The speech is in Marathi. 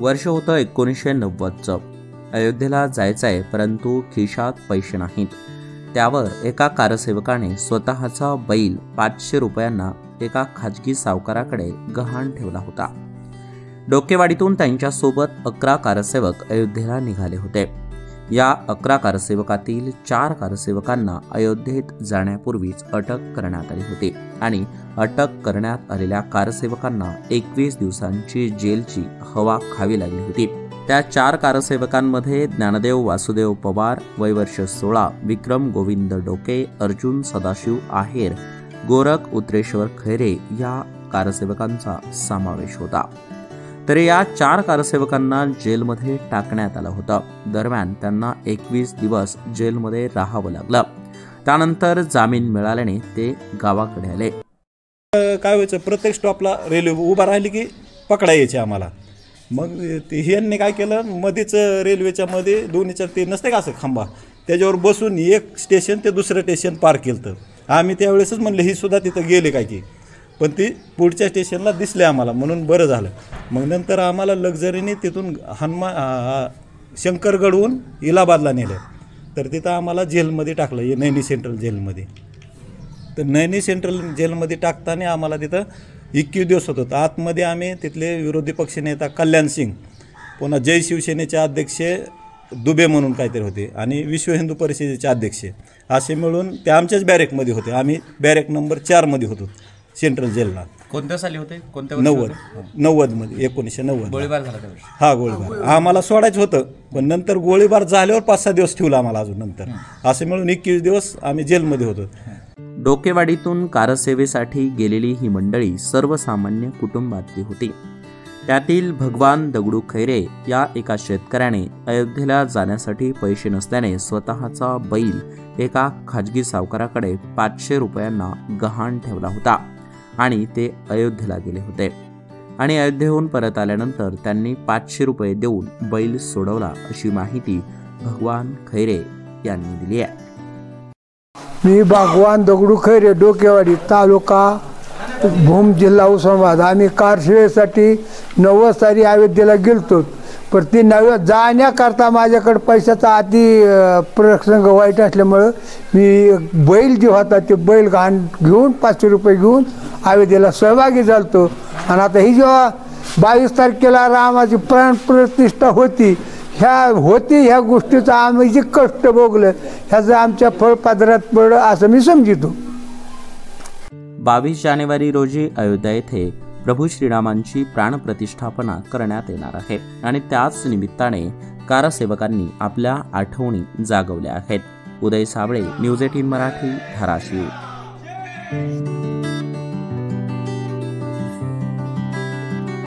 वर्ष होतं 1990चं. अयोध्येला जायचंय, परंतु खिशात पैसे नाहीत. त्यावर एका कारसेवकाने स्वतःचा बैल 500 रुपयांना एका खाजगी सावकाराकडे गहाण ठेवला होता. डोकेवाडीतून त्यांच्यासोबत 11 कारसेवक अयोध्येला निघाले होते. या 11 कारसेवकातील 4 कारसेवकांना अयोध्येत जाण्यापूर्वीच अटक करण्यात आली होती आणि अटक करण्यात आलेल्या कारसेवकांना 21 दिवसांची जेलची हवा खावी लागली होती. त्या 4 कारसेवकांमध्ये ज्ञानदेव वासुदेव पवार, वय वर्ष 16, विक्रम गोविंद डोके, अर्जुन सदाशिव आहेर, गोरख उत्रेश्वर खैरे या कारसेवकांचा समावेश होता. तर या 4 कारसेवकांना जेलमध्ये टाकण्यात आलं होतं. दरम्यान त्यांना 21 दिवस जेलमध्ये राहावं लागलं. त्यानंतर जामीन मिळाल्याने ते गावाकडे आले. काय व्हायचं, प्रत्येक स्टॉपला रेल्वे उभा राहिली की पकडा यायची आम्हाला. मग ह्यांनी काय केलं, मध्येच रेल्वेच्या मध्ये दोन्हीच्या ते नसते का असं खांबा, त्याच्यावर बसून एक स्टेशन ते दुसरं स्टेशन पार केलं. आम्ही त्यावेळेसच म्हणलं ही सुद्धा तिथं गेले काय की, पण ती पुढच्या स्टेशनला दिसले आम्हाला, म्हणून बरं झालं. मग नंतर आम्हाला लक्झरीने तिथून शंकरगडहून इलाहाबादला नेलं. तर तिथं आम्हाला जेलमध्ये टाकलं, नैनी सेंट्रल जेलमध्ये. तर नैनी सेंट्रल जेलमध्ये टाकताना आम्हाला तिथं 21 दिवस होत होतं. आतमध्ये आम्ही तिथले विरोधी पक्षनेता कल्याण सिंग, पुन्हा जय शिवसेनेचे अध्यक्ष दुबे म्हणून काहीतरी होते आणि विश्व हिंदू परिषदेचे अध्यक्ष, असे मिळून ते आमच्याच बॅरेकमध्ये होते. आम्ही बॅरेक नंबर 4 मध्ये होतो सेंट्रल जेलला. कोणत्या साली होते? 90 मध्ये, 1990. गोळीबार झाला त्यावेळी? हा, गोळीबार. आम्हाला सोडायचं होतं, पण नंतर गोळीबार झाल्यावर 5-6 दिवस ठेवला आम्हाला अजून नंतर. असे मिळून 21 दिवस आम्ही जेलमध्ये होतो. डोकेवाडीतून कारसेवेसाठी गेलेली ही मंडळी सर्वसामान्य कुटुंबातली होती. त्यातील भगवान दगडू खैरे या एका शेतकऱ्याने अयोध्येला जाण्यासाठी पैसे नसल्याने स्वतःचा बैल एका खाजगी सावकाराकडे 500 रुपयांना गहाण ठेवला होता आणि ते अयोध्येला गेले होते. आणि अयोध्येहून परत आल्यानंतर त्यांनी 500 रुपये देऊन बैल सोडवला, अशी माहिती भगवान खैरे यांनी दिली आहे. मी भगवान दगडू खैरे, डोकेवाडी, तालुका भूम, जिल्हा उस्मानाबाद. आम्ही कारसेवेसाठी 90 साली अयोध्येला गेलतो, पण ती जाण्याकरता माझ्याकडे पैशाचा अति प्रसंग वाईट असल्यामुळं मी बैल जे होता ते बैल गहाण घेऊन 500 रुपये घेऊन अयोध्येला सहभागी झालतो. आणि आता ही जेव्हा 22 तारखेला रामाची प्राणप्रतिष्ठा होती, ह्या गोष्टीचा आम्ही जे कष्ट भोगलं ह्याचं आमच्या फळपादरात पडलं असं मी समजितो. 22 जानेवारी रोजी अयोध्या येथे प्रभू श्रीरामांची प्राणप्रतिष्ठापना करण्यात येणार आहे आणि त्याच निमित्ताने कारसेवकांनी आपल्या आठवणी जागवल्या आहेत. उदय साबळे, न्यूज 18 मराठी, धाराशिव.